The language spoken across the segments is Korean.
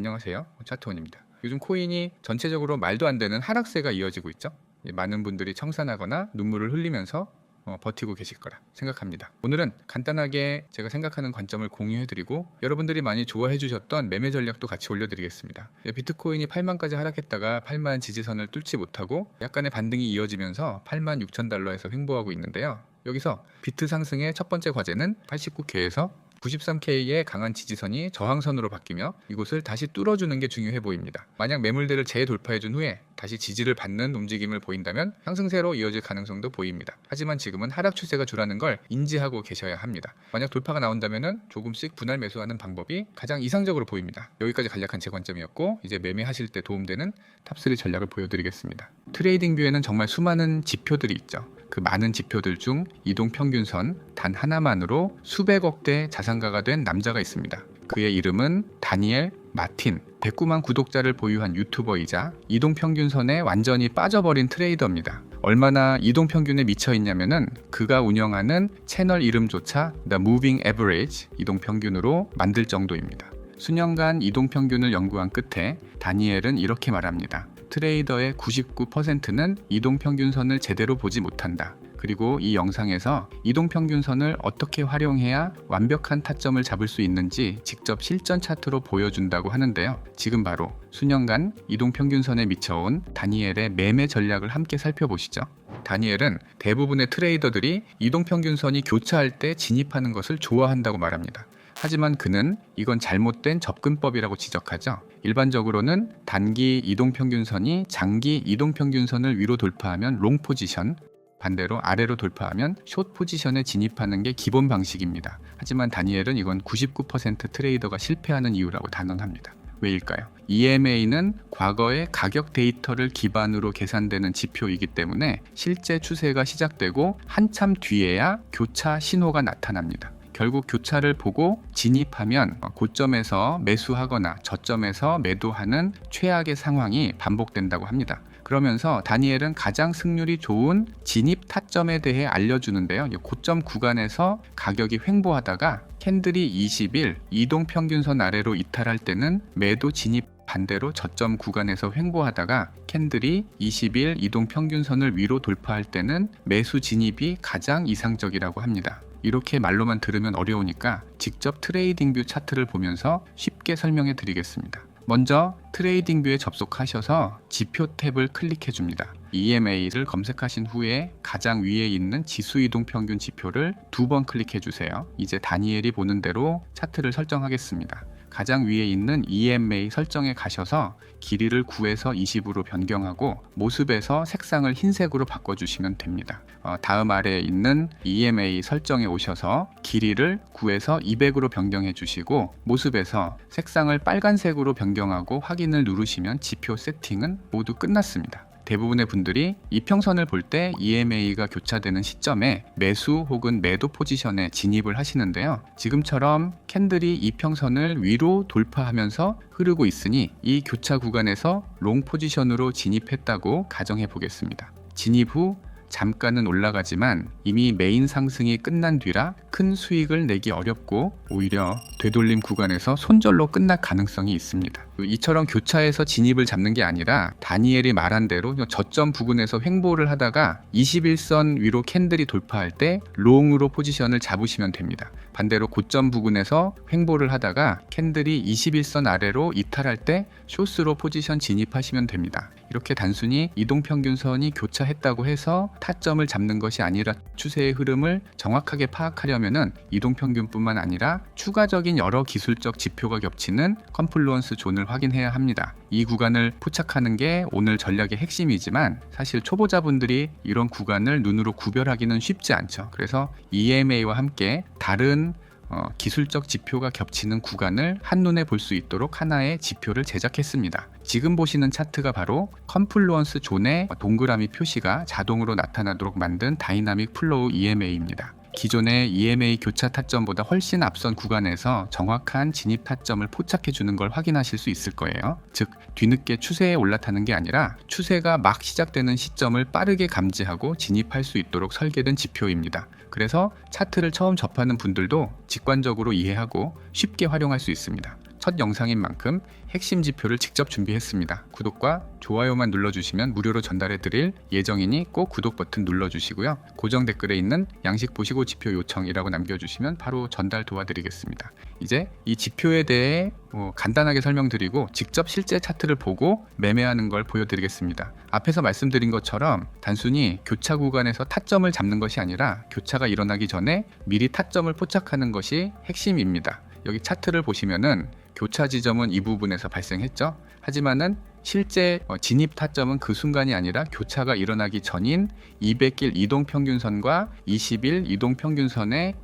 안녕하세요. 차트원입니다. 요즘 코인이 전체적으로 말도 안 되는 하락세가 이어지고 있죠. 많은 분들이 청산하거나 눈물을 흘리면서 버티고 계실 거라 생각합니다. 오늘은 간단하게 제가 생각하는 관점을 공유해드리고 여러분들이 많이 좋아해 주셨던 매매 전략도 같이 올려드리겠습니다. 비트코인이 8만까지 하락했다가 8만 지지선을 뚫지 못하고 약간의 반등이 이어지면서 8만 6천 달러에서 횡보하고 있는데요. 여기서 비트 상승의 첫 번째 과제는 89K에서 93K의 강한 지지선이 저항선으로 바뀌며 이곳을 다시 뚫어주는 게 중요해 보입니다. 만약 매물대를 재돌파해준 후에 다시 지지를 받는 움직임을 보인다면 상승세로 이어질 가능성도 보입니다. 하지만 지금은 하락 추세가 주라는 걸 인지하고 계셔야 합니다. 만약 돌파가 나온다면 조금씩 분할 매수하는 방법이 가장 이상적으로 보입니다. 여기까지 간략한 제 관점이었고 이제 매매하실 때 도움되는 탑3 전략을 보여드리겠습니다. 트레이딩 뷰에는 정말 수많은 지표들이 있죠. 그 많은 지표들 중 이동평균선 단 하나만으로 수백억 대 자산가가 된 남자가 있습니다. 그의 이름은 다니엘 마틴, 109만 구독자를 보유한 유튜버이자 이동평균선에 완전히 빠져버린 트레이더입니다. 얼마나 이동평균에 미쳐있냐면은 그가 운영하는 채널 이름조차 The Moving Average, 이동평균으로 만들 정도입니다. 수년간 이동평균을 연구한 끝에 다니엘은 이렇게 말합니다. 트레이더의 99%는 이동평균선을 제대로 보지 못한다. 그리고 이 영상에서 이동평균선을 어떻게 활용해야 완벽한 타점을 잡을 수 있는지 직접 실전 차트로 보여준다고 하는데요. 지금 바로 수년간 이동평균선에 미쳐온 다니엘의 매매 전략을 함께 살펴보시죠. 다니엘은 대부분의 트레이더들이 이동평균선이 교차할 때 진입하는 것을 좋아한다고 말합니다. 하지만 그는 이건 잘못된 접근법이라고 지적하죠. 일반적으로는 단기 이동평균선이 장기 이동평균선을 위로 돌파하면 롱 포지션, 반대로 아래로 돌파하면 숏 포지션에 진입하는 게 기본 방식입니다. 하지만 다니엘은 이건 99% 트레이더가 실패하는 이유라고 단언합니다. 왜일까요? EMA는 과거의 가격 데이터를 기반으로 계산되는 지표이기 때문에 실제 추세가 시작되고 한참 뒤에야 교차 신호가 나타납니다. 결국 교차를 보고 진입하면 고점에서 매수하거나 저점에서 매도하는 최악의 상황이 반복된다고 합니다. 그러면서 다니엘은 가장 승률이 좋은 진입 타점에 대해 알려주는데요. 고점 구간에서 가격이 횡보하다가 캔들이 20일 이동평균선 아래로 이탈할 때는 매도 진입, 반대로 저점 구간에서 횡보하다가 캔들이 20일 이동평균선을 위로 돌파할 때는 매수 진입이 가장 이상적이라고 합니다. 이렇게 말로만 들으면 어려우니까 직접 트레이딩뷰 차트를 보면서 쉽게 설명해 드리겠습니다. 먼저 트레이딩뷰에 접속하셔서 지표 탭을 클릭해 줍니다. EMA를 검색하신 후에 가장 위에 있는 지수이동평균 지표를 2번 클릭해 주세요. 이제 다니엘이 보는 대로 차트를 설정하겠습니다. 가장 위에 있는 EMA 설정에 가셔서 길이를 9에서 20으로 변경하고 모습에서 색상을 흰색으로 바꿔주시면 됩니다. 다음 아래에 있는 EMA 설정에 오셔서 길이를 9에서 200으로 변경해 주시고 모습에서 색상을 빨간색으로 변경하고 확인을 누르시면 지표 세팅은 모두 끝났습니다. 대부분의 분들이 이평선을 볼 때 EMA가 교차되는 시점에 매수 혹은 매도 포지션에 진입을 하시는데요. 지금처럼 캔들이 이평선을 위로 돌파하면서 흐르고 있으니 이 교차 구간에서 롱 포지션으로 진입했다고 가정해 보겠습니다. 진입 후 잠깐은 올라가지만 이미 메인 상승이 끝난 뒤라 큰 수익을 내기 어렵고 오히려 되돌림 구간에서 손절로 끝날 가능성이 있습니다. 이처럼 교차해서 진입을 잡는 게 아니라 다니엘이 말한 대로 저점 부근에서 횡보를 하다가 21선 위로 캔들이 돌파할 때 롱으로 포지션을 잡으시면 됩니다. 반대로 고점 부근에서 횡보를 하다가 캔들이 21선 아래로 이탈할 때 숏으로 포지션 진입하시면 됩니다. 이렇게 단순히 이동평균선이 교차했다고 해서 타점을 잡는 것이 아니라 추세의 흐름을 정확하게 파악하려면 이동평균뿐만 아니라 추가적인 여러 기술적 지표가 겹치는 컨플루언스 존을 확인해야 합니다. 이 구간을 포착하는 게 오늘 전략의 핵심이지만 사실 초보자분들이 이런 구간을 눈으로 구별하기는 쉽지 않죠. 그래서 EMA와 함께 다른 기술적 지표가 겹치는 구간을 한눈에 볼 수 있도록 하나의 지표를 제작했습니다. 지금 보시는 차트가 바로 컨플루언스 존의 동그라미 표시가 자동으로 나타나도록 만든 다이나믹 플로우 EMA입니다. 기존의 EMA 교차 타점보다 훨씬 앞선 구간에서 정확한 진입 타점을 포착해 주는 걸 확인하실 수 있을 거예요. 즉, 뒤늦게 추세에 올라타는 게 아니라 추세가 막 시작되는 시점을 빠르게 감지하고 진입할 수 있도록 설계된 지표입니다. 그래서 차트를 처음 접하는 분들도 직관적으로 이해하고 쉽게 활용할 수 있습니다. 첫 영상인 만큼 핵심 지표를 직접 준비했습니다. 구독과 좋아요만 눌러주시면 무료로 전달해드릴 예정이니 꼭 구독 버튼 눌러주시고요. 고정 댓글에 있는 양식 보시고 지표 요청이라고 남겨주시면 바로 전달 도와드리겠습니다. 이제 이 지표에 대해 간단하게 설명드리고 직접 실제 차트를 보고 매매하는 걸 보여드리겠습니다. 앞에서 말씀드린 것처럼 단순히 교차 구간에서 타점을 잡는 것이 아니라 교차가 일어나기 전에 미리 타점을 포착하는 것이 핵심입니다. 여기 차트를 보시면은 교차 지점은 이 부분에서 발생했죠. 하지만은 실제 진입 타점은 그 순간이 아니라 교차가 일어나기 전인 200길 이동평균선과 20일 이동평균선의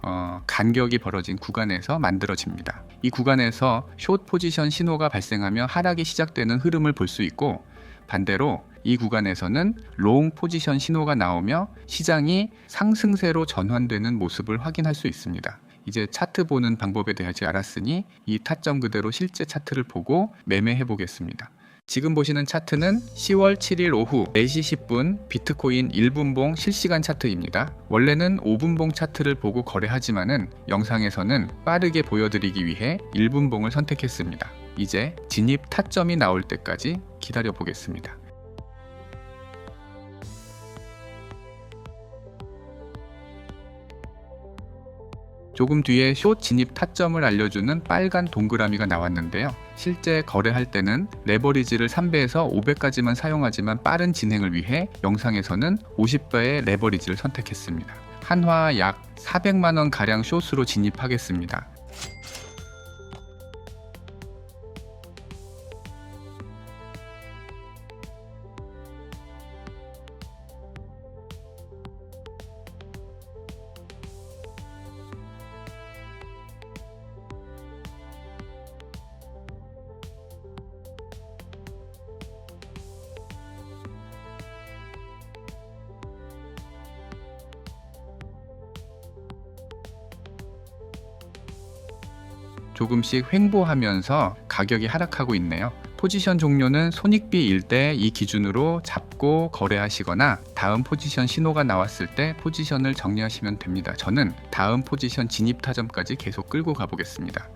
간격이 벌어진 구간에서 만들어집니다. 이 구간에서 숏 포지션 신호가 발생하며 하락이 시작되는 흐름을 볼 수 있고, 반대로 이 구간에서는 롱 포지션 신호가 나오며 시장이 상승세로 전환되는 모습을 확인할 수 있습니다. 이제 차트 보는 방법에 대해 알았으니 이 타점 그대로 실제 차트를 보고 매매해 보겠습니다. 지금 보시는 차트는 10월 7일 오후 4시 10분 비트코인 1분봉 실시간 차트입니다. 원래는 5분봉 차트를 보고 거래하지만은 영상에서는 빠르게 보여드리기 위해 1분봉을 선택했습니다. 이제 진입 타점이 나올 때까지 기다려 보겠습니다. 조금 뒤에 숏 진입 타점을 알려주는 빨간 동그라미가 나왔는데요. 실제 거래할 때는 레버리지를 3배에서 5배까지만 사용하지만 빠른 진행을 위해 영상에서는 50배의 레버리지를 선택했습니다. 한화 약 400만원 가량 숏으로 진입하겠습니다. 조금씩 횡보하면서 가격이 하락하고 있네요. 포지션 종료는 손익비일 때 이 기준으로 잡고 거래하시거나 다음 포지션 신호가 나왔을 때 포지션을 정리하시면 됩니다. 저는 다음 포지션 진입 타점까지 계속 끌고 가보겠습니다.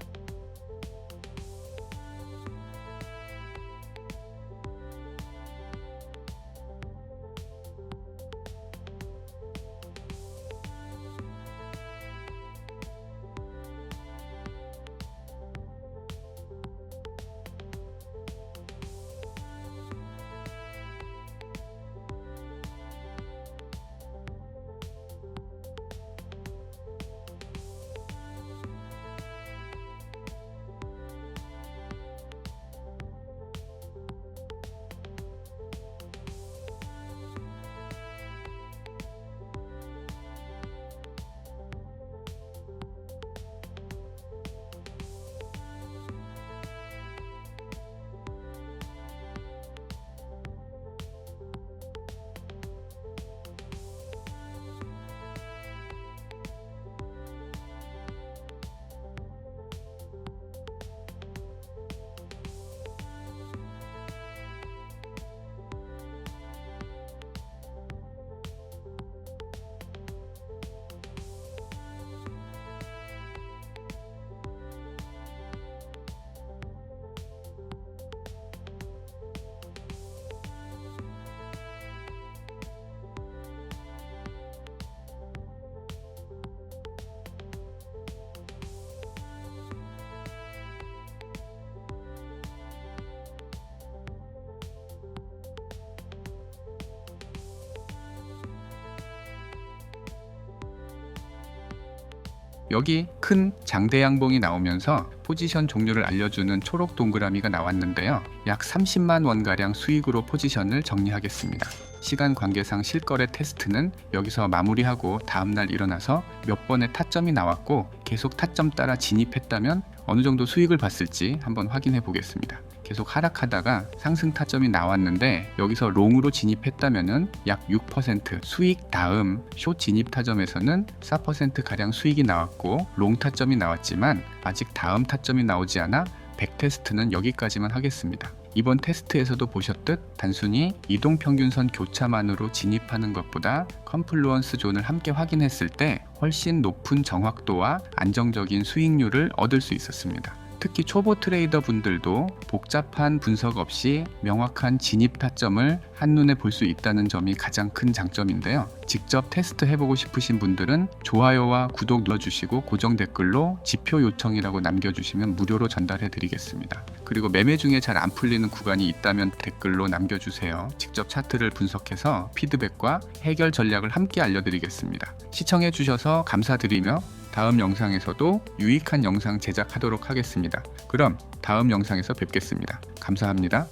여기 큰 장대 양봉이 나오면서 포지션 종료를 알려주는 초록 동그라미가 나왔는데요. 약 30만 원가량 수익으로 포지션을 정리하겠습니다. 시간 관계상 실거래 테스트는 여기서 마무리하고 다음날 일어나서 몇 번의 타점이 나왔고 계속 타점 따라 진입했다면 어느 정도 수익을 봤을지 한번 확인해 보겠습니다. 계속 하락하다가 상승 타점이 나왔는데 여기서 롱으로 진입했다면은 약 6% 수익, 다음 숏 진입 타점에서는 4% 가량 수익이 나왔고 롱 타점이 나왔지만 아직 다음 타점이 나오지 않아 100 테스트는 여기까지만 하겠습니다. 이번 테스트에서도 보셨듯 단순히 이동평균선 교차만으로 진입하는 것보다 컨플루언스 존을 함께 확인했을 때 훨씬 높은 정확도와 안정적인 수익률을 얻을 수 있었습니다. 특히 초보 트레이더 분들도 복잡한 분석 없이 명확한 진입 타점을 한눈에 볼 수 있다는 점이 가장 큰 장점인데요. 직접 테스트 해보고 싶으신 분들은 좋아요와 구독 눌러주시고 고정 댓글로 지표 요청이라고 남겨주시면 무료로 전달해 드리겠습니다. 그리고 매매 중에 잘 안 풀리는 구간이 있다면 댓글로 남겨주세요. 직접 차트를 분석해서 피드백과 해결 전략을 함께 알려드리겠습니다. 시청해 주셔서 감사드리며 다음 영상에서도 유익한 영상 제작하도록 하겠습니다. 그럼 다음 영상에서 뵙겠습니다. 감사합니다.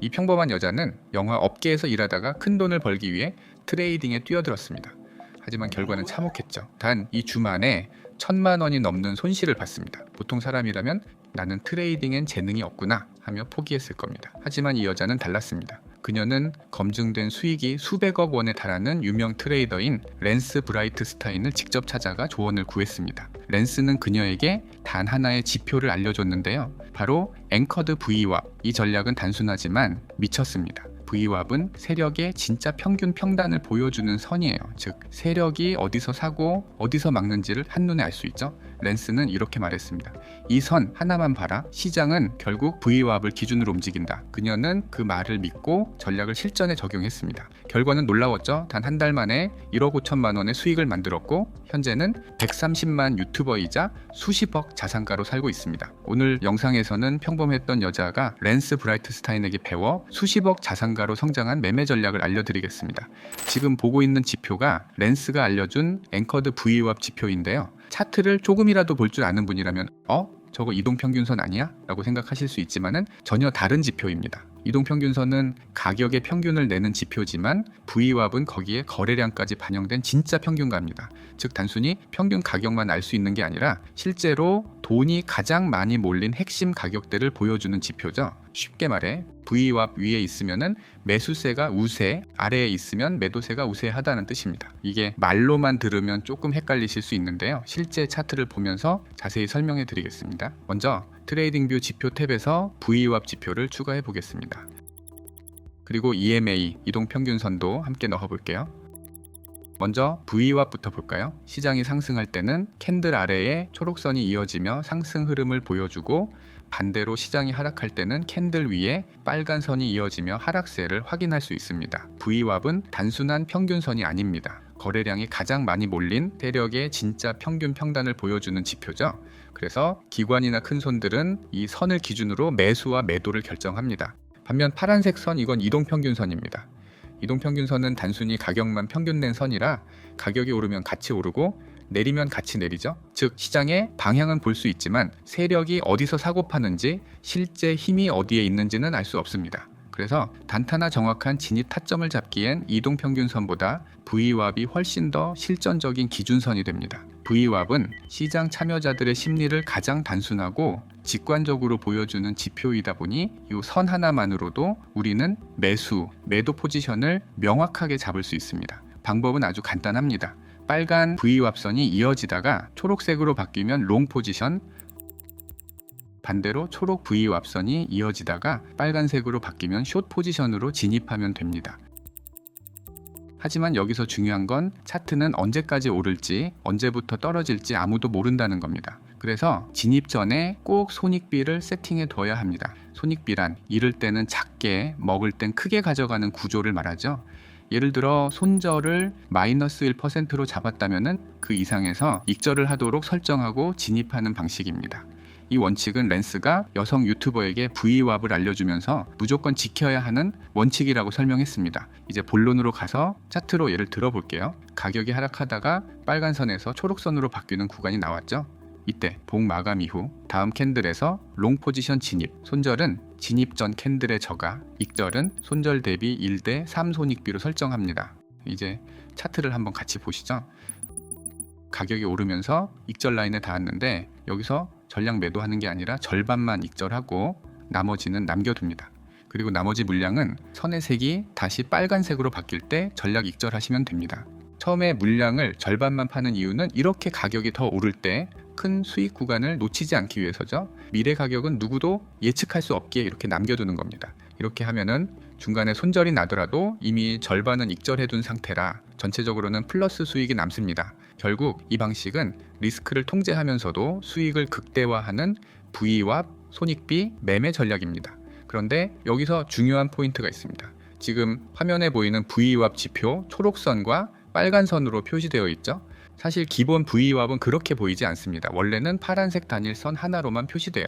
이 평범한 여자는 영화 업계에서 일하다가 큰 돈을 벌기 위해 트레이딩에 뛰어들었습니다. 하지만 결과는 참혹했죠. 단 이 주만에 1,000만 원이 넘는 손실을 봤습니다. 보통 사람이라면 나는 트레이딩엔 재능이 없구나 하며 포기했을 겁니다. 하지만 이 여자는 달랐습니다. 그녀는 검증된 수익이 수백억 원에 달하는 유명 트레이더인 랜스 브라이트스타인을 직접 찾아가 조언을 구했습니다. 랜스는 그녀에게 단 하나의 지표를 알려줬는데요. 바로 앵커드 VWAP. 이 전략은 단순하지만 미쳤습니다. VWAP은 세력의 진짜 평균 평단을 보여주는 선이에요. 즉 세력이 어디서 사고 어디서 막는지를 한눈에 알 수 있죠. 랜스는 이렇게 말했습니다. 이 선 하나만 봐라. 시장은 결국 VWAP을 기준으로 움직인다. 그녀는 그 말을 믿고 전략을 실전에 적용했습니다. 결과는 놀라웠죠. 단 한 달 만에 1억 5천만 원의 수익을 만들었고 현재는 130만 유튜버이자 수십억 자산가로 살고 있습니다. 오늘 영상에서는 평범했던 여자가 랜스 브라이트스타인에게 배워 수십억 자산가로 성장한 매매 전략을 알려드리겠습니다. 지금 보고 있는 지표가 랜스가 알려준 앵커드 VWAP 지표인데요. 차트를 조금이라도 볼 줄 아는 분이라면 저거 이동평균선 아니야? 라고 생각하실 수 있지만은 전혀 다른 지표입니다. 이동평균선은 가격의 평균을 내는 지표지만 VWAP은 거기에 거래량까지 반영된 진짜 평균가입니다. 즉 단순히 평균 가격만 알 수 있는 게 아니라 실제로 돈이 가장 많이 몰린 핵심 가격대를 보여주는 지표죠. 쉽게 말해 VWAP 위에 있으면은 매수세가 우세, 아래에 있으면 매도세가 우세하다는 뜻입니다. 이게 말로만 들으면 조금 헷갈리실 수 있는데요. 실제 차트를 보면서 자세히 설명해 드리겠습니다. 먼저 트레이딩뷰 지표 탭에서 VWAP 지표를 추가해 보겠습니다. 그리고 EMA, 이동평균선도 함께 넣어 볼게요. 먼저 VWAP부터 볼까요? 시장이 상승할 때는 캔들 아래에 초록선이 이어지며 상승 흐름을 보여주고 반대로 시장이 하락할 때는 캔들 위에 빨간 선이 이어지며 하락세를 확인할 수 있습니다. VWAP은 단순한 평균선이 아닙니다. 거래량이 가장 많이 몰린 세력의 진짜 평균 평단을 보여주는 지표죠. 그래서 기관이나 큰 손들은 이 선을 기준으로 매수와 매도를 결정합니다. 반면 파란색 선, 이건 이동평균선입니다. 이동평균선은 단순히 가격만 평균낸 선이라 가격이 오르면 같이 오르고 내리면 같이 내리죠. 즉 시장의 방향은 볼 수 있지만 세력이 어디서 사고 파는지 실제 힘이 어디에 있는지는 알 수 없습니다. 그래서 단타나 정확한 진입 타점을 잡기엔 이동평균선보다 VWAP이 훨씬 더 실전적인 기준선이 됩니다. VWAP은 시장 참여자들의 심리를 가장 단순하고 직관적으로 보여주는 지표이다 보니 이 선 하나만으로도 우리는 매수, 매도 포지션을 명확하게 잡을 수 있습니다. 방법은 아주 간단합니다. 빨간 VWAP 선이 이어지다가 초록색으로 바뀌면 롱 포지션, 반대로 초록 VWAP 선이 이어지다가 빨간색으로 바뀌면 숏 포지션으로 진입하면 됩니다. 하지만 여기서 중요한 건 차트는 언제까지 오를지 언제부터 떨어질지 아무도 모른다는 겁니다. 그래서 진입 전에 꼭 손익비를 세팅해 둬야 합니다. 손익비란 잃을 때는 작게, 먹을 땐 크게 가져가는 구조를 말하죠. 예를 들어 손절을 마이너스 1%로 잡았다면 그 이상에서 익절을 하도록 설정하고 진입하는 방식입니다. 이 원칙은 랜스가 여성 유튜버에게 VWAP을 알려주면서 무조건 지켜야 하는 원칙이라고 설명했습니다. 이제 본론으로 가서 차트로 예를 들어볼게요. 가격이 하락하다가 빨간 선에서 초록선으로 바뀌는 구간이 나왔죠. 이때 복 마감 이후 다음 캔들에서 롱 포지션 진입, 손절은 진입 전 캔들의 저가, 익절은 손절 대비 1대 3 손익비로 설정합니다. 이제 차트를 한번 같이 보시죠. 가격이 오르면서 익절 라인에 닿았는데 여기서 전량 매도하는 게 아니라 절반만 익절하고 나머지는 남겨둡니다. 그리고 나머지 물량은 선의 색이 다시 빨간색으로 바뀔 때 전략 익절하시면 됩니다. 처음에 물량을 절반만 파는 이유는 이렇게 가격이 더 오를 때 큰 수익 구간을 놓치지 않기 위해서죠. 미래 가격은 누구도 예측할 수 없기에 이렇게 남겨두는 겁니다. 이렇게 하면은 중간에 손절이 나더라도 이미 절반은 익절해둔 상태라 전체적으로는 플러스 수익이 남습니다. 결국 이 방식은 리스크를 통제하면서도 수익을 극대화하는 Vwap, 손익비, 매매 전략입니다. 그런데 여기서 중요한 포인트가 있습니다. 지금 화면에 보이는 Vwap 지표 초록선과 빨간 선으로 표시되어 있죠. 사실 기본 Vwap은 그렇게 보이지 않습니다. 원래는 파란색 단일선 하나로만 표시돼요.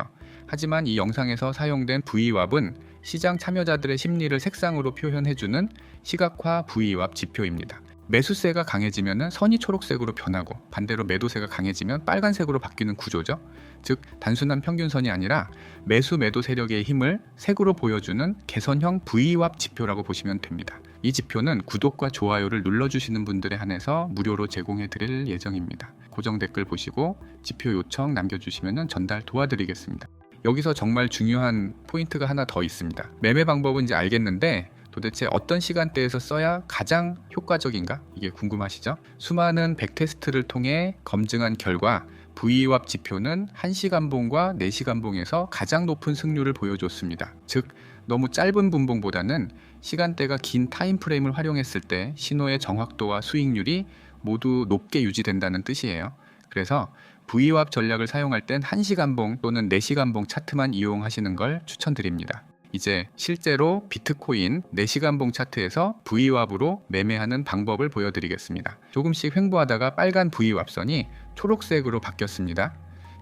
하지만 이 영상에서 사용된 Vwap은 시장 참여자들의 심리를 색상으로 표현해주는 시각화 Vwap 지표입니다. 매수세가 강해지면 선이 초록색으로 변하고 반대로 매도세가 강해지면 빨간색으로 바뀌는 구조죠. 즉 단순한 평균선이 아니라 매수 매도 세력의 힘을 색으로 보여주는 개선형 Vwap 지표라고 보시면 됩니다. 이 지표는 구독과 좋아요를 눌러주시는 분들에 한해서 무료로 제공해 드릴 예정입니다. 고정 댓글 보시고 지표 요청 남겨주시면 전달 도와드리겠습니다. 여기서 정말 중요한 포인트가 하나 더 있습니다. 매매 방법은 이제 알겠는데 도대체 어떤 시간대에서 써야 가장 효과적인가? 이게 궁금하시죠? 수많은 백테스트를 통해 검증한 결과 Vwap 지표는 1시간봉과 4시간봉에서 가장 높은 승률을 보여줬습니다. 즉 너무 짧은 분봉보다는 시간대가 긴 타임프레임을 활용했을 때 신호의 정확도와 수익률이 모두 높게 유지된다는 뜻이에요. 그래서 Vwap 전략을 사용할 땐 1시간봉 또는 4시간봉 차트만 이용하시는 걸 추천드립니다. 이제 실제로 비트코인 4시간봉 차트에서 Vwap으로 매매하는 방법을 보여드리겠습니다. 조금씩 횡보하다가 빨간 Vwap 선이 초록색으로 바뀌었습니다.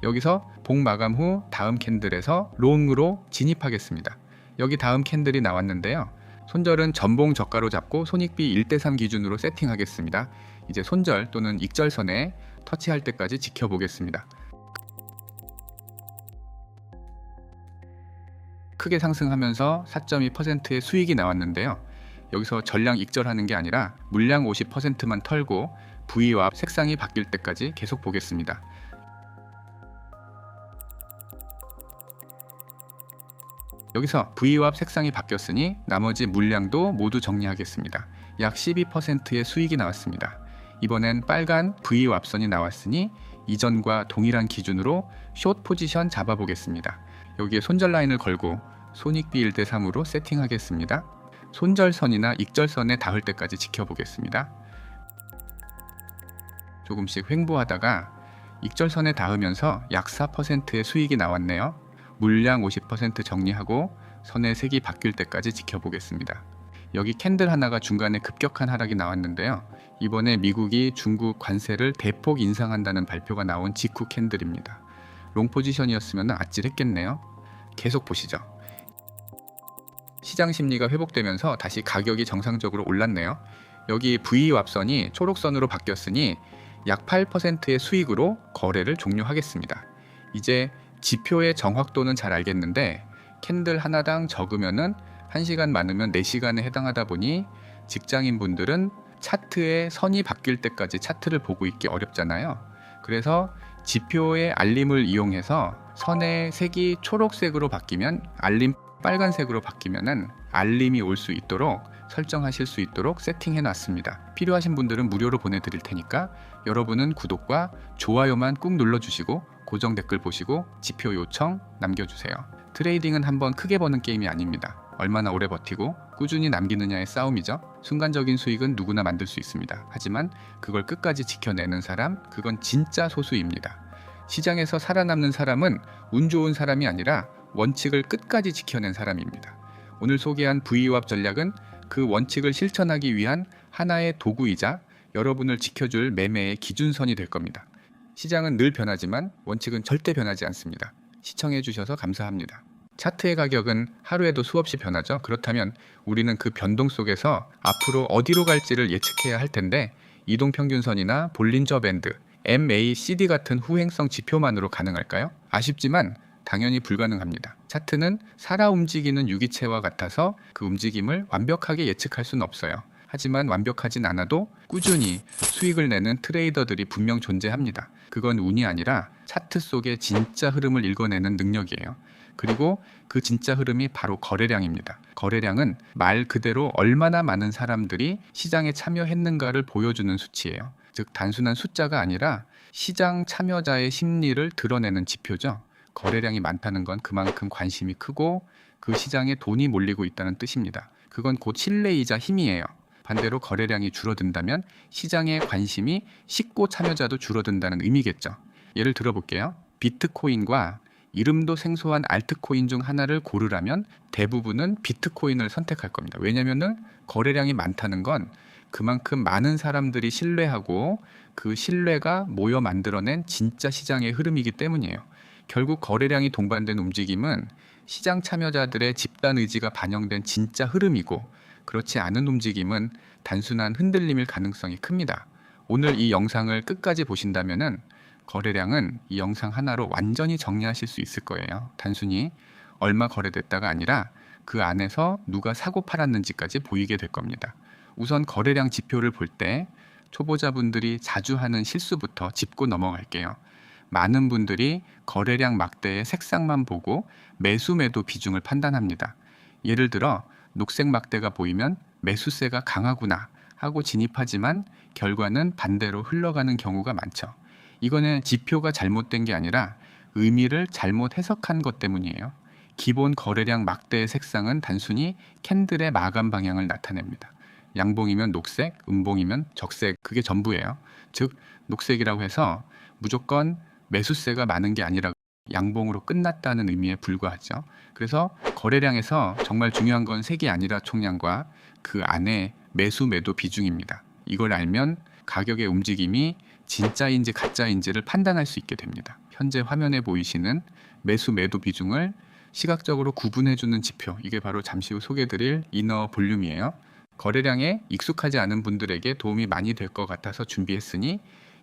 여기서 봉 마감 후 다음 캔들에서 롱으로 진입하겠습니다. 여기 다음 캔들이 나왔는데요. 손절은 전봉 저가로 잡고 손익비 1대3 기준으로 세팅하겠습니다. 이제 손절 또는 익절선에 터치할 때까지 지켜보겠습니다. 크게 상승하면서 4.2%의 수익이 나왔는데요. 여기서 전량 익절하는 게 아니라 물량 50%만 털고 Vwap 색상이 바뀔 때까지 계속 보겠습니다. 여기서 Vwap 색상이 바뀌었으니 나머지 물량도 모두 정리하겠습니다. 약 12%의 수익이 나왔습니다. 이번엔 빨간 Vwap 선이 나왔으니 이전과 동일한 기준으로 숏 포지션 잡아보겠습니다. 여기에 손절 라인을 걸고 손익비 1대3으로 세팅하겠습니다. 손절선이나 익절선에 닿을 때까지 지켜보겠습니다. 조금씩 횡보하다가 익절선에 닿으면서 약 4%의 수익이 나왔네요. 물량 50% 정리하고 선의 색이 바뀔 때까지 지켜보겠습니다. 여기 캔들 하나가 중간에 급격한 하락이 나왔는데요. 이번에 미국이 중국 관세를 대폭 인상한다는 발표가 나온 직후 캔들입니다. 롱 포지션이었으면 아찔했겠네요. 계속 보시죠. 시장 심리가 회복되면서 다시 가격이 정상적으로 올랐네요. 여기 Vwap 선이 초록선으로 바뀌었으니 약 8%의 수익으로 거래를 종료하겠습니다. 이제 지표의 정확도는 잘 알겠는데 캔들 하나당 적으면은 1시간 많으면 4시간에 해당하다 보니 직장인분들은 차트에 선이 바뀔 때까지 차트를 보고 있기 어렵잖아요. 그래서 지표의 알림을 이용해서 선의 색이 초록색으로 바뀌면 알림 빨간색으로 바뀌면은 알림이 올 수 있도록 설정하실 수 있도록 세팅해 놨습니다. 필요하신 분들은 무료로 보내드릴 테니까 여러분은 구독과 좋아요만 꾹 눌러주시고 고정 댓글 보시고 지표 요청 남겨주세요. 트레이딩은 한번 크게 버는 게임이 아닙니다. 얼마나 오래 버티고 꾸준히 남기느냐의 싸움이죠. 순간적인 수익은 누구나 만들 수 있습니다. 하지만 그걸 끝까지 지켜내는 사람, 그건 진짜 소수입니다. 시장에서 살아남는 사람은 운 좋은 사람이 아니라 원칙을 끝까지 지켜낸 사람입니다. 오늘 소개한 Vwap 전략은 그 원칙을 실천하기 위한 하나의 도구이자 여러분을 지켜줄 매매의 기준선이 될 겁니다. 시장은 늘 변하지만 원칙은 절대 변하지 않습니다. 시청해주셔서 감사합니다. 차트의 가격은 하루에도 수없이 변하죠. 그렇다면 우리는 그 변동 속에서 앞으로 어디로 갈지를 예측해야 할 텐데 이동평균선이나 볼린저 밴드, MACD 같은 후행성 지표만으로 가능할까요? 아쉽지만 당연히 불가능합니다. 차트는 살아 움직이는 유기체와 같아서 그 움직임을 완벽하게 예측할 수는 없어요. 하지만 완벽하진 않아도 꾸준히 수익을 내는 트레이더들이 분명 존재합니다. 그건 운이 아니라 차트 속의 진짜 흐름을 읽어내는 능력이에요. 그리고 그 진짜 흐름이 바로 거래량입니다. 거래량은 말 그대로 얼마나 많은 사람들이 시장에 참여했는가를 보여주는 수치예요. 즉 단순한 숫자가 아니라 시장 참여자의 심리를 드러내는 지표죠. 거래량이 많다는 건 그만큼 관심이 크고 그 시장에 돈이 몰리고 있다는 뜻입니다. 그건 곧 신뢰이자 힘이에요. 반대로 거래량이 줄어든다면 시장의 관심이 식고 참여자도 줄어든다는 의미겠죠. 예를 들어볼게요. 비트코인과 이름도 생소한 알트코인 중 하나를 고르라면 대부분은 비트코인을 선택할 겁니다. 왜냐면은 거래량이 많다는 건 그만큼 많은 사람들이 신뢰하고 그 신뢰가 모여 만들어낸 진짜 시장의 흐름이기 때문이에요. 결국 거래량이 동반된 움직임은 시장 참여자들의 집단 의지가 반영된 진짜 흐름이고, 그렇지 않은 움직임은 단순한 흔들림일 가능성이 큽니다. 오늘 이 영상을 끝까지 보신다면은 거래량은 이 영상 하나로 완전히 정리하실 수 있을 거예요. 단순히 얼마 거래됐다가 아니라 그 안에서 누가 사고 팔았는지까지 보이게 될 겁니다. 우선 거래량 지표를 볼 때 초보자분들이 자주 하는 실수부터 짚고 넘어갈게요. 많은 분들이 거래량 막대의 색상만 보고 매수 매도 비중을 판단합니다. 예를 들어 녹색 막대가 보이면 매수세가 강하구나 하고 진입하지만 결과는 반대로 흘러가는 경우가 많죠. 이거는 지표가 잘못된 게 아니라 의미를 잘못 해석한 것 때문이에요. 기본 거래량 막대의 색상은 단순히 캔들의 마감 방향을 나타냅니다. 양봉이면 녹색, 음봉이면 적색, 그게 전부예요. 즉 녹색이라고 해서 무조건 매수세가 많은 게 아니라 양봉으로 끝났다는 의미에 불과하죠. 그래서 거래량에서 정말 중요한 건 색이 아니라 총량과 그 안에 매수 매도 비중입니다. 이걸 알면 가격의 움직임이 진짜인지 가짜인지를 판단할 수 있게 됩니다. 현재 화면에 보이시는 매수 매도 비중을 시각적으로 구분해주는 지표, 이게 바로 잠시 후 소개해드릴 이너 볼륨이에요. 거래량에 익숙하지 않은 분들에게 도움이 많이 될 것 같아서 준비했으니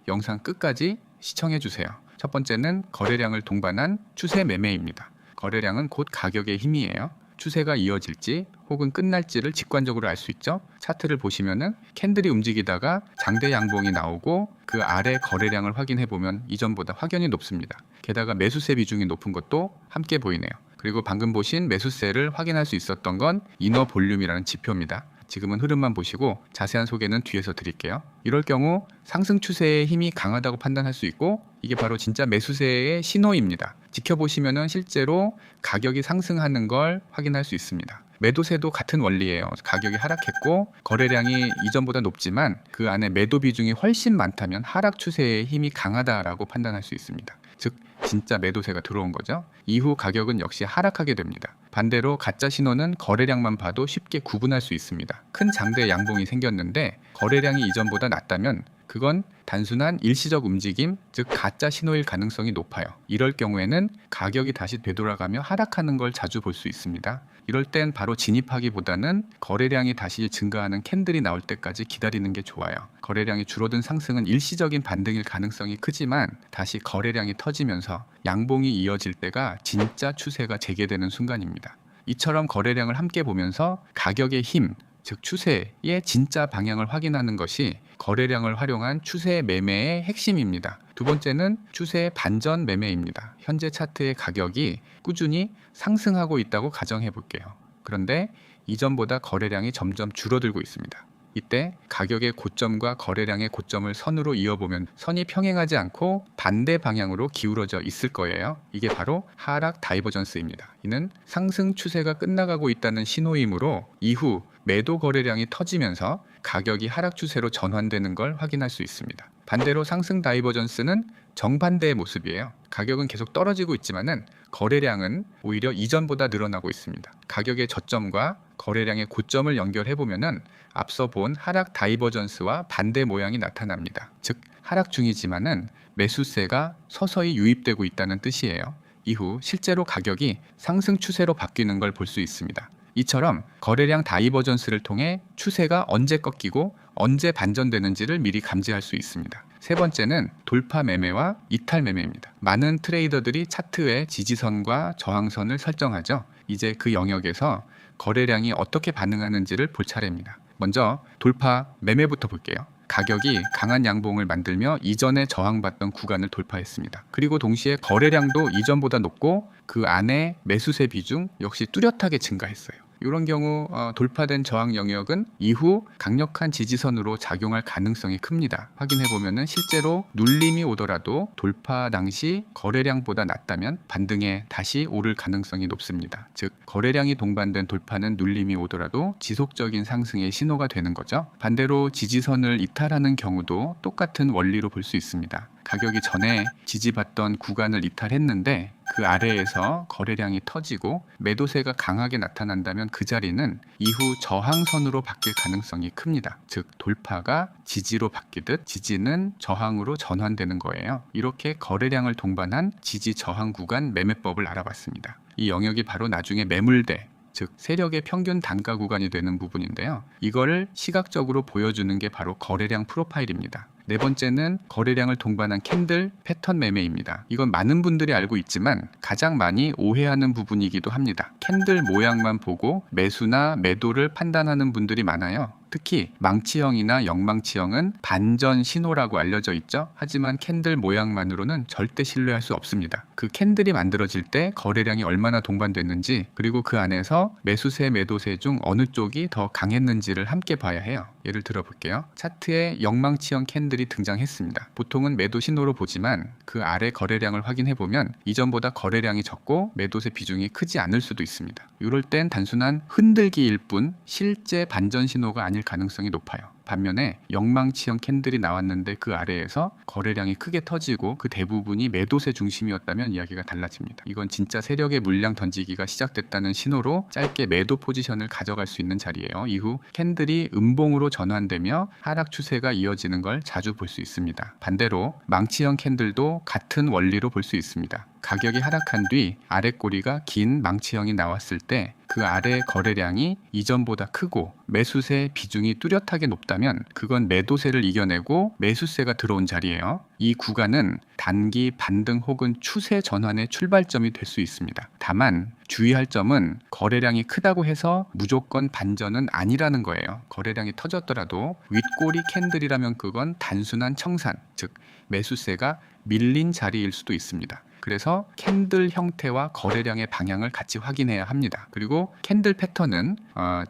영상 끝까지 시청해주세요. 첫 번째는 거래량을 동반한 추세 매매입니다. 거래량은 곧 가격의 힘이에요. 추세가 이어질지 혹은 끝날지를 직관적으로 알 수 있죠. 차트를 보시면은 캔들이 움직이다가 장대 양봉이 나오고 그 아래 거래량을 확인해 보면 이전보다 확연히 높습니다. 게다가 매수세 비중이 높은 것도 함께 보이네요. 그리고 방금 보신 매수세를 확인할 수 있었던 건 이너 볼륨이라는 지표입니다. 지금은 흐름만 보시고 자세한 소개는 뒤에서 드릴게요. 이럴 경우 상승 추세의 힘이 강하다고 판단할 수 있고, 이게 바로 진짜 매수세의 신호입니다. 지켜보시면은 실제로 가격이 상승하는 걸 확인할 수 있습니다. 매도세도 같은 원리예요. 가격이 하락했고 거래량이 이전보다 높지만 그 안에 매도 비중이 훨씬 많다면 하락 추세의 힘이 강하다라고 판단할 수 있습니다. 즉 진짜 매도세가 들어온 거죠. 이후 가격은 역시 하락하게 됩니다. 반대로 가짜 신호는 거래량만 봐도 쉽게 구분할 수 있습니다. 큰 장대 양봉이 생겼는데 거래량이 이전보다 낮다면 그건 단순한 일시적 움직임, 즉 가짜 신호일 가능성이 높아요. 이럴 경우에는 가격이 다시 되돌아가며 하락하는 걸 자주 볼 수 있습니다. 이럴 땐 바로 진입하기보다는 거래량이 다시 증가하는 캔들이 나올 때까지 기다리는 게 좋아요. 거래량이 줄어든 상승은 일시적인 반등일 가능성이 크지만 다시 거래량이 터지면서 양봉이 이어질 때가 진짜 추세가 재개되는 순간입니다. 이처럼 거래량을 함께 보면서 가격의 힘, 즉 추세의 진짜 방향을 확인하는 것이 거래량을 활용한 추세 매매의 핵심입니다. 두 번째는 추세 반전 매매입니다. 현재 차트의 가격이 꾸준히 상승하고 있다고 가정해 볼게요. 그런데 이전보다 거래량이 점점 줄어들고 있습니다. 이때 가격의 고점과 거래량의 고점을 선으로 이어보면 선이 평행하지 않고 반대 방향으로 기울어져 있을 거예요. 이게 바로 하락 다이버전스입니다. 이는 상승 추세가 끝나가고 있다는 신호이므로 이후 매도 거래량이 터지면서 가격이 하락 추세로 전환되는 걸 확인할 수 있습니다. 반대로 상승 다이버전스는 정반대의 모습이에요. 가격은 계속 떨어지고 있지만은 거래량은 오히려 이전보다 늘어나고 있습니다. 가격의 저점과 거래량의 고점을 연결해 보면은 앞서 본 하락 다이버전스와 반대 모양이 나타납니다. 즉 하락 중이지만은 매수세가 서서히 유입되고 있다는 뜻이에요. 이후 실제로 가격이 상승 추세로 바뀌는 걸 볼 수 있습니다. 이처럼 거래량 다이버전스를 통해 추세가 언제 꺾이고 언제 반전되는지를 미리 감지할 수 있습니다. 세 번째는 돌파 매매와 이탈 매매입니다. 많은 트레이더들이 차트에 지지선과 저항선을 설정하죠. 이제 그 영역에서 거래량이 어떻게 반응하는지를 볼 차례입니다. 먼저 돌파 매매부터 볼게요. 가격이 강한 양봉을 만들며 이전에 저항받던 구간을 돌파했습니다. 그리고 동시에 거래량도 이전보다 높고 그 안에 매수세 비중 역시 뚜렷하게 증가했어요. 이런 경우 돌파된 저항 영역은 이후 강력한 지지선으로 작용할 가능성이 큽니다. 확인해 보면은 실제로 눌림이 오더라도 돌파 당시 거래량보다 낮다면 반등에 다시 오를 가능성이 높습니다. 즉 거래량이 동반된 돌파는 눌림이 오더라도 지속적인 상승의 신호가 되는 거죠. 반대로 지지선을 이탈하는 경우도 똑같은 원리로 볼 수 있습니다. 가격이 전에 지지받던 구간을 이탈했는데 그 아래에서 거래량이 터지고 매도세가 강하게 나타난다면 그 자리는 이후 저항선으로 바뀔 가능성이 큽니다. 즉 돌파가 지지로 바뀌듯 지지는 저항으로 전환되는 거예요. 이렇게 거래량을 동반한 지지 저항 구간 매매법을 알아봤습니다. 이 영역이 바로 나중에 매물대, 즉 세력의 평균 단가 구간이 되는 부분인데요. 이거를 시각적으로 보여주는 게 바로 거래량 프로파일입니다. 네 번째는 거래량을 동반한 캔들 패턴 매매입니다. 이건 많은 분들이 알고 있지만 가장 많이 오해하는 부분이기도 합니다. 캔들 모양만 보고 매수나 매도를 판단하는 분들이 많아요. 특히 망치형이나 역망치형은 반전 신호라고 알려져 있죠. 하지만 캔들 모양만으로는 절대 신뢰할 수 없습니다. 그 캔들이 만들어질 때 거래량이 얼마나 동반됐는지, 그리고 그 안에서 매수세 매도세 중 어느 쪽이 더 강했는지를 함께 봐야 해요. 예를 들어 볼게요. 차트에 역망치형 캔들이 등장했습니다. 보통은 매도 신호로 보지만 그 아래 거래량을 확인해 보면 이전보다 거래량이 적고 매도세 비중이 크지 않을 수도 있습니다. 이럴 땐 단순한 흔들기일 뿐 실제 반전 신호가 아닐 가능성이 높아요. 반면에 역망치형 캔들이 나왔는데 그 아래에서 거래량이 크게 터지고 그 대부분이 매도세 중심이었다면 이야기가 달라집니다. 이건 진짜 세력의 물량 던지기가 시작됐다는 신호로 짧게 매도 포지션을 가져갈 수 있는 자리예요. 이후 캔들이 음봉으로 전환되며 하락 추세가 이어지는 걸 자주 볼 수 있습니다. 반대로 망치형 캔들도 같은 원리로 볼 수 있습니다. 가격이 하락한 뒤 아래 꼬리가 긴 망치형이 나왔을 때 그 아래 거래량이 이전보다 크고 매수세 비중이 뚜렷하게 높다면 그건 매도세를 이겨내고 매수세가 들어온 자리예요. 이 구간은 단기 반등 혹은 추세 전환의 출발점이 될 수 있습니다. 다만 주의할 점은 거래량이 크다고 해서 무조건 반전은 아니라는 거예요. 거래량이 터졌더라도 윗꼬리 캔들이라면 그건 단순한 청산, 즉 매수세가 밀린 자리일 수도 있습니다. 그래서 캔들 형태와 거래량의 방향을 같이 확인해야 합니다. 그리고 캔들 패턴은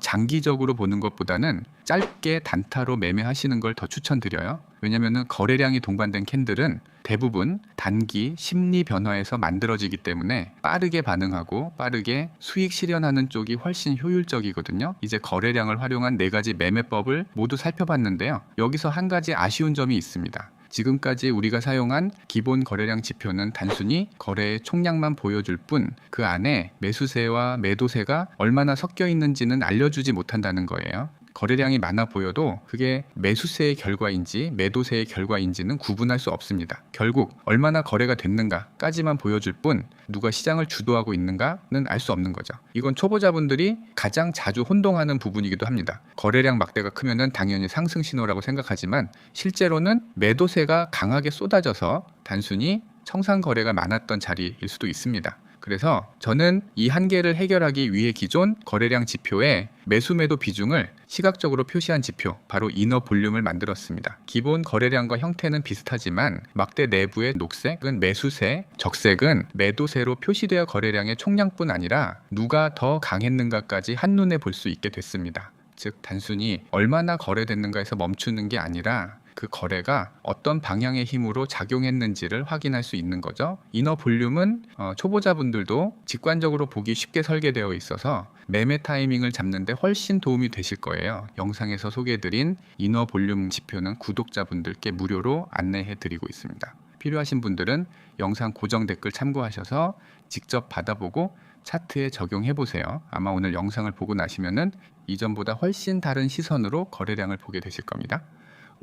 장기적으로 보는 것보다는 짧게 단타로 매매하시는 걸 더 추천드려요. 왜냐하면 거래량이 동반된 캔들은 대부분 단기 심리 변화에서 만들어지기 때문에 빠르게 반응하고 빠르게 수익 실현하는 쪽이 훨씬 효율적이거든요. 이제 거래량을 활용한 4가지 매매법을 모두 살펴봤는데요. 여기서 한 가지 아쉬운 점이 있습니다. 지금까지 우리가 사용한 기본 거래량 지표는 단순히 거래의 총량만 보여줄 뿐 그 안에 매수세와 매도세가 얼마나 섞여 있는지는 알려주지 못한다는 거예요. 거래량이 많아 보여도 그게 매수세의 결과인지 매도세의 결과인지는 구분할 수 없습니다. 결국 얼마나 거래가 됐는가까지만 보여줄 뿐 누가 시장을 주도하고 있는가는 알 수 없는 거죠. 이건 초보자분들이 가장 자주 혼동하는 부분이기도 합니다. 거래량 막대가 크면은 당연히 상승 신호라고 생각하지만 실제로는 매도세가 강하게 쏟아져서 단순히 청산 거래가 많았던 자리일 수도 있습니다. 그래서 저는 이 한계를 해결하기 위해 기존 거래량 지표에 매수 매도 비중을 시각적으로 표시한 지표, 바로 이너 볼륨을 만들었습니다. 기본 거래량과 형태는 비슷하지만 막대 내부의 녹색은 매수세, 적색은 매도세로 표시되어 거래량의 총량뿐 아니라 누가 더 강했는가까지 한눈에 볼 수 있게 됐습니다. 즉 단순히 얼마나 거래됐는가에서 멈추는 게 아니라 그 거래가 어떤 방향의 힘으로 작용했는지를 확인할 수 있는 거죠. 이너 볼륨은 초보자분들도 직관적으로 보기 쉽게 설계되어 있어서 매매 타이밍을 잡는 데 훨씬 도움이 되실 거예요. 영상에서 소개해드린 이너 볼륨 지표는 구독자분들께 무료로 안내해 드리고 있습니다. 필요하신 분들은 영상 고정 댓글 참고하셔서 직접 받아보고 차트에 적용해 보세요. 아마 오늘 영상을 보고 나시면은 이전보다 훨씬 다른 시선으로 거래량을 보게 되실 겁니다.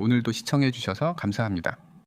오늘도 시청해 주셔서 감사합니다.